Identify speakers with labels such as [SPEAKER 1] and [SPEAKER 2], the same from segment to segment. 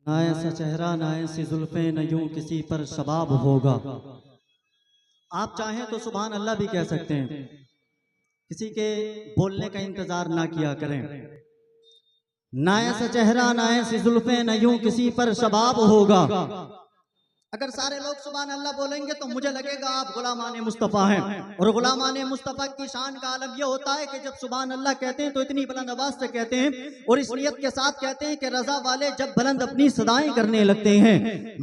[SPEAKER 1] ना ऐसा चेहरा ना ऐसी जुल्फे न यूं किसी पर शबाब होगा। आप चाहें तो सुभान अल्लाह भी कह सकते हैं, किसी के बोलने का इंतजार ना किया करें। ना ऐसा चेहरा ना ऐसी जुल्फे न यूं किसी पर शबाब होगा। अगर सारे लोग सुभान अल्लाह बोलेंगे तो मुझे लगेगा आप गुलामान मुस्तफ़ा हैं। और गुलामान मुस्तफ़ा की शान का आलम यह होता है कि जब सुभान अल्लाह कहते हैं तो इतनी बुलंद आवाज से कहते हैं और इस नियत के साथ कहते हैं कि रजा वाले जब बुलंद अपनी सदाएं करने लगते हैं,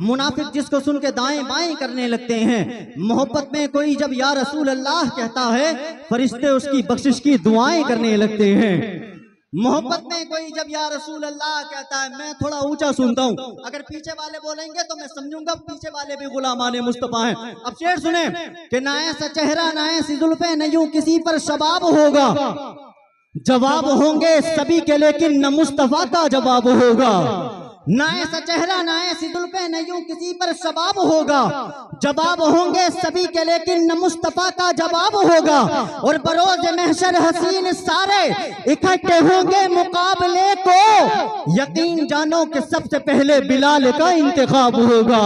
[SPEAKER 1] मुनाफिक जिसको सुन के दाएं बाएं करने लगते हैं। मोहब्बत में कोई जब या रसूल अल्लाह कहता है, फरिश्ते उसकी बख्शिश की दुआएं करने लगते हैं। मोहब्बत में कोई जब या रसूल अल्लाह कहता है, मैं थोड़ा ऊंचा सुनता हूँ, अगर पीछे वाले बोलेंगे तो मैं समझूंगा पीछे वाले भी गुलामाने मुस्तफा हैं। अब शेर सुने कि ना ऐसा चेहरा ना ऐसी जुल्फे न यूं किसी पर शबाब होगा। जवाब होंगे सभी के लेकिन न मुस्तफा का जवाब होगा। ना ऐसा चेहरा ना ऐसी जुल्फे न यूं किसी पर शबाब होगा। जवाब होंगे सभी के लेकिन न मुस्तफा का जवाब होगा। और बरोज महशर हसीन सारे इकट्ठे होंगे मुकाबले को, यकीन जानो कि सबसे पहले बिलाल का इंतखाब होगा।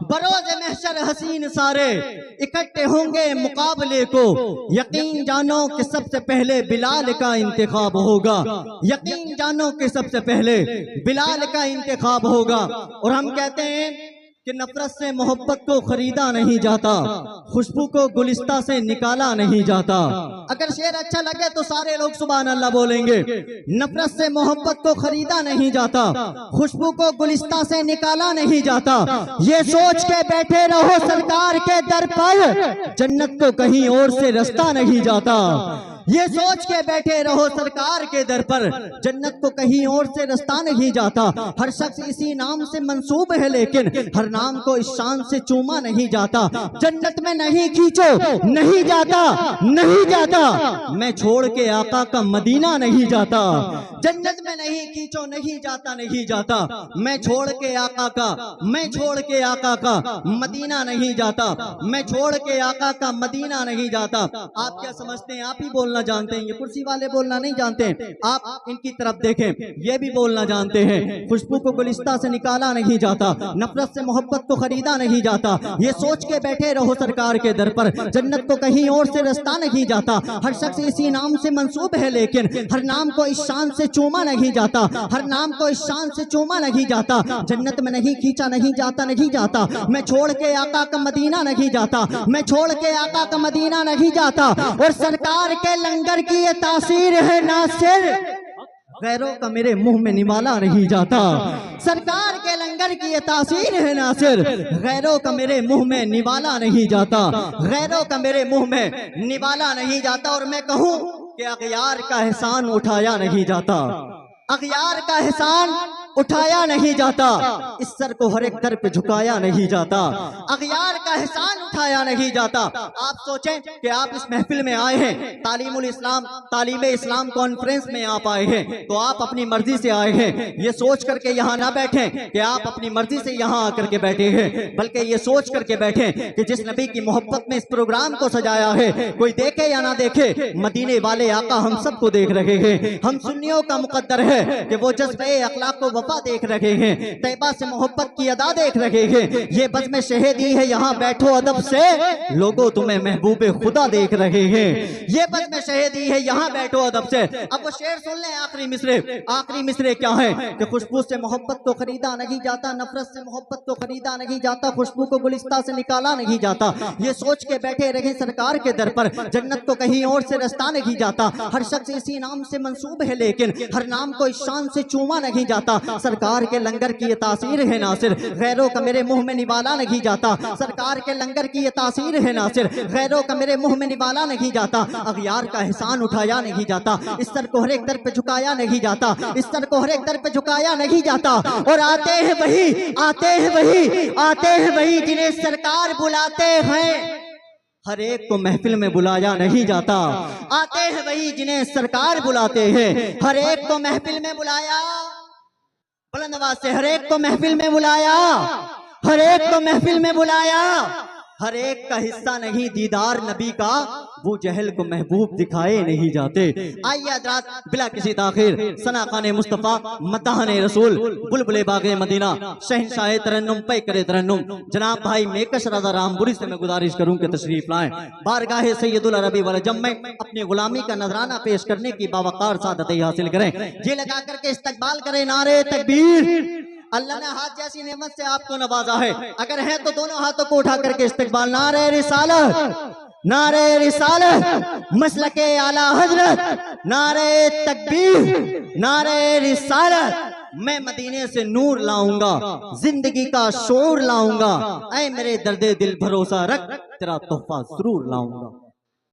[SPEAKER 1] बरोज महशर हसीन सारे इकट्ठे होंगे मुकाबले को, यकीन जानो कि सबसे पहले बिलाल का इंतखाब होगा। यकीन जानो कि सबसे पहले बिलाल का इंतखाब होगा। और हम कहते हैं कि नफरत से मोहब्बत को खरीदा नहीं जाता, खुशबू को गुलिस्ता से निकाला नहीं जाता। अगर शेर अच्छा लगे तो सारे लोग सुभान अल्लाह बोलेंगे। नफरत से मोहब्बत को खरीदा नहीं जाता, खुशबू को गुलिस्ता से निकाला नहीं जाता। ये सोच के बैठे रहो सरकार के दर पर, जन्नत को कहीं और से रास्ता नहीं जाता। ये सोच के बैठे रहो सरकार के दर पर, जन्नत को कहीं और से रास्ता नहीं जाता। हर शख्स इसी नाम से मंसूब है लेकिन हर नाम को इस शान से चूमा नहीं जाता। जन्नत में नहीं खींचो नहीं जाता, नहीं जाता मैं छोड़ के आका का मदीना नहीं जाता। जन्नत में नहीं खींचो नहीं जाता, नहीं जाता मैं छोड़ के आका का, मैं छोड़ के आका का मदीना नहीं जाता। मैं छोड़ के आका का मदीना नहीं जाता। आप क्या समझते हैं? आप ही बोलना जानते हैं, ये कुर्सी वाले बोलना नहीं जानते हैं। आप इनकी तरफ देखें, ये भी बोलना जानते हैं। खुशबू को गुलिस्ता से निकाला नहीं जाता, नफरत से मोहब्बत को खरीदा नहीं जाता। ये सोच के बैठे रहो सरकार के दर पर, जन्नत को कहीं और से रास्ता नहीं जाता। हर शख्स इसी नाम से मंसूब है लेकिन हर नाम को इस शान से चूमा नहीं जाता। हर नाम को इस शान से चूमा नहीं जाता। जन्नत में नहीं खींचा नहीं जाता, नहीं जाता मैं छोड़ के आका का मदीना नहीं जाता। मैं छोड़ के आका का मदीना नहीं जाता। और सरकार के लंगर की ये तासीर है नासिर, गैरों का मेरे मुंह में निवाला नहीं जाता। सरकार के लंगर की ये तासीर है नासिर, गैरों का मेरे मुंह में निवाला नहीं जाता। गैरों का मेरे मुंह में निवाला नहीं जाता। और मैं कहूं कि अगयार का एहसान उठाया नहीं जाता, अगयार का एहसान उठाया नहीं जाता। इस सर को हर एक दर पे झुकाया नहीं जाता। अगयार का एहसान उठाया नहीं जाता। आप सोचें कि आप इस महफिल में आए हैं, तालीमुल इस्लाम तालीम इस्लाम कॉन्फ्रेंस में आप आए हैं, तो आप अपनी मर्जी से आए हैं। ये सोच करके यहाँ ना बैठे कि आप अपनी मर्जी से यहाँ आकर के बैठे हैं, बल्कि ये सोच करके बैठे कि जिस नबी की मोहब्बत में इस प्रोग्राम को सजाया है, कोई देखे या ना देखे, मदीने वाले आका हम सबको देख रहे हैं। हम सुन्नियों का मुकद्दर है कि वो जज्बे अखलाक को वफा देख रहे हैं, तैबा से मोहब्बत की अदा देख रहे हैं। ये बज़्म शहीदी है यहाँ बैठो अदब से, लोगों तुम्हें महबूबे खुदा देख रहे हैं। ये बज़्म शहीदी है यहाँ बैठो अदब से। अब वो शेर सुन लें, आखिरी मिसरे। आखिरी मिसरे क्या है कि खुशबू से मोहब्बत को खरीदा नहीं जाता, नफरत से मोहब्बत को खरीदा नहीं जाता, खुशबू को गुलिस्ता से निकाला नहीं जाता। ये सोच के बैठे रहे सरकार के दर पर, जन्नत को कहीं और से रास्ता नहीं जाता। हर शख्स इसी नाम से मंसूब है लेकिन हर नाम को इस शान से चूमा नहीं जाता। सरकार के लंगर की ये तासीर है नासिर, गैरों का मेरे मुंह में निवाला नहीं जाता। सरकार के लंगर की ये तासीर है नासिर, गैरों का मेरे मुंह में निवाला नहीं जाता। अगयार का एहसान उठाया नहीं जाता, इस सर को हर एक दर पे झुकाया नहीं जाता, इस सर को हर एक दर पे झुकाया नहीं जाता। और आते हैं वही, आते हैं वही, आते हैं वही जिन्हें सरकार बुलाते हैं, हर एक को महफिल में बुलाया नहीं जाता। आते हैं वही जिन्हें सरकार बुलाते हैं, हर एक को महफिल में बुलाया, बुलंद आवाज से हर एक को महफिल में बुलाया, हर एक को महफिल में बुलाया, हर एक का हिस्सा नहीं दीदार नबी का, वो जहल को महबूब दिखाए नहीं जाते। आइए हज़रात बिला किसी ताखिर सना खान मुस्तफ़ा मदाहन रसूल बुलबुले बागे मदीना शहंशाह तरन्नुम पे करे तरन्नुम जनाब भाई मेकश रज़ा रामपुरी से मैं गुजारिश करूं कि तशरीफ लाएं बारगाह सैयदुल अरबी वल जम में अपनी गुलामी का नजराना पेश करने की बावकार सादत हासिल करें। ये लगा करके इस्तकबाल करें नारे तकबीर। अल्लाह ने हाथ जैसी नेमत से आपको नवाजा है, अगर है तो दोनों हाथों को उठा करके इस्तकबाल। नारे रिसालत, नारे रिसालत, मसलके आला हजरत, नारे तकबीर, नारे रिसालत। मैं मदीने से नूर लाऊंगा, जिंदगी का शोर लाऊंगा, ऐ मेरे दर्दे दिल भरोसा रख, तेरा तोहफा जरूर लाऊंगा।